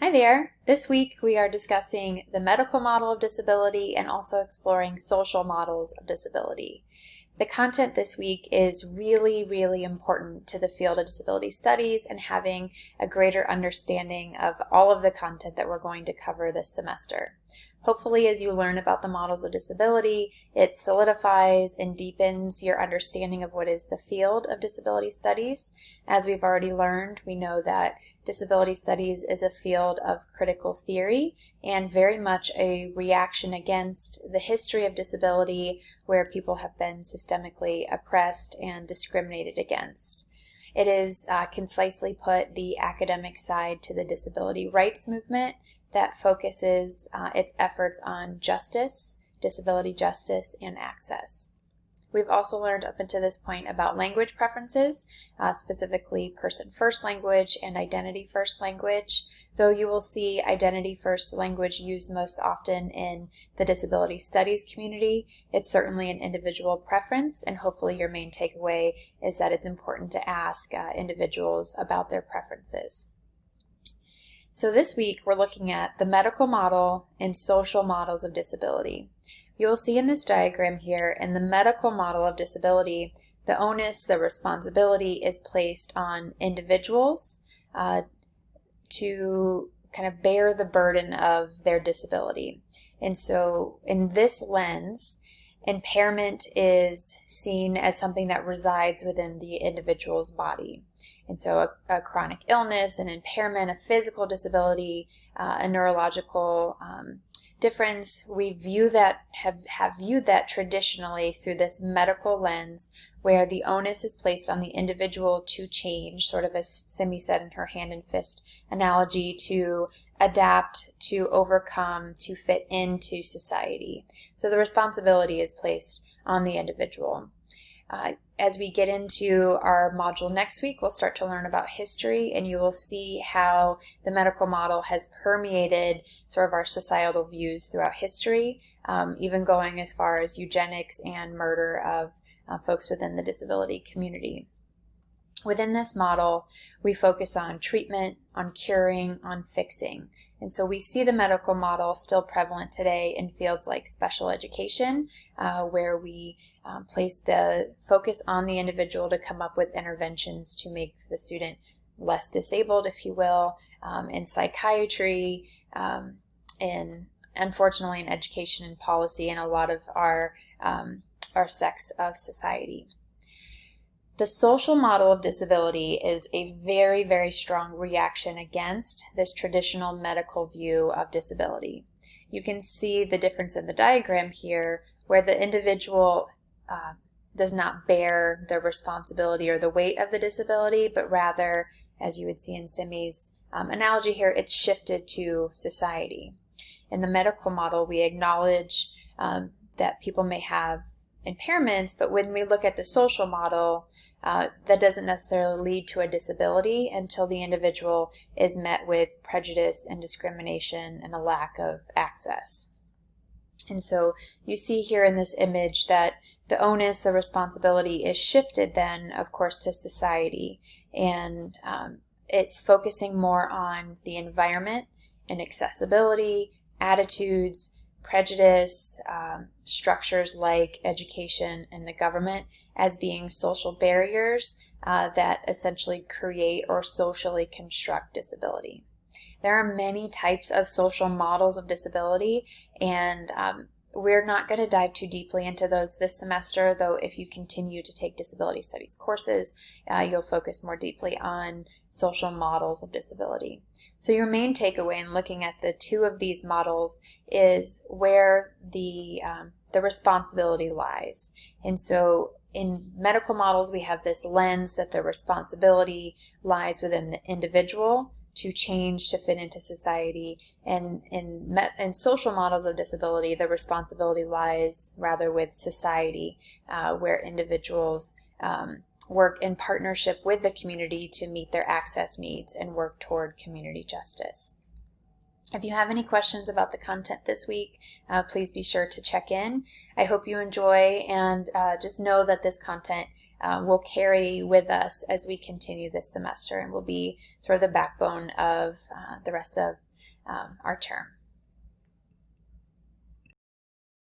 Hi there! This week we are discussing the medical model of disability and also exploring social models of disability. The content this week is really important to the field of disability studies and having a greater understanding of all of the content that we're going to cover this semester. Hopefully, as you learn about the models of disability, it solidifies and deepens your understanding of what is the field of disability studies. As we've already learned, we know that disability studies is a field of critical theory and very much a reaction against the history of disability where people have been systemically oppressed and discriminated against. It is, concisely put, the academic side to the disability rights movement that focuses its efforts on justice, disability justice, and access. We've also learned up until this point about language preferences, specifically person-first language and identity-first language, though you will see identity-first language used most often in the disability studies community. It's certainly an individual preference, and hopefully your main takeaway is that it's important to ask individuals about their preferences. So this week we're looking at the medical model and social models of disability. You'll see in this diagram here, in the medical model of disability, the onus, the responsibility is placed on individuals to kind of bear the burden of their disability. And so in this lens, impairment is seen as something that resides within the individual's body. And so a chronic illness, an impairment, a physical disability, a neurological difference, we view that, have viewed that traditionally through this medical lens where the onus is placed on the individual to change, sort of as Simi said in her hand and fist analogy, to adapt, to overcome, to fit into society. So the responsibility is placed on the individual. As we get into our module next week, we'll start to learn about history, and you will see how the medical model has permeated sort of our societal views throughout history, even going as far as eugenics and murder of folks within the disability community. Within this model, we focus on treatment, on curing, on fixing. And so we see the medical model still prevalent today in fields like special education, where we place the focus on the individual to come up with interventions to make the student less disabled, if you will, in psychiatry, in unfortunately in education and policy, and a lot of our sects of society. The social model of disability is a very strong reaction against this traditional medical view of disability. You can see the difference in the diagram here where the individual does not bear the responsibility or the weight of the disability, but rather, as you would see in Simi's analogy here, it's shifted to society. In the medical model, we acknowledge that people may have impairments, but when we look at the social model, that doesn't necessarily lead to a disability until the individual is met with prejudice and discrimination and a lack of access. And so you see here in this image that the onus, the responsibility is shifted then, of course, to society. And it's focusing more on the environment and accessibility, attitudes, prejudice, structures like education and the government as being social barriers that essentially create or socially construct disability. There are many types of social models of disability, and we're not going to dive too deeply into those this semester, though if you continue to take disability studies courses, you'll focus more deeply on social models of disability. So your main takeaway in looking at the two of these models is where the responsibility lies. And so in medical models, we have this lens that the responsibility lies within the individual to change to fit into society, and in social models of disability, the responsibility lies rather with society, where individuals work in partnership with the community to meet their access needs and work toward community justice. If you have any questions about the content this week, please be sure to check in. I hope you enjoy, and just know that this content will carry with us as we continue this semester and will be sort of the backbone of the rest of our term.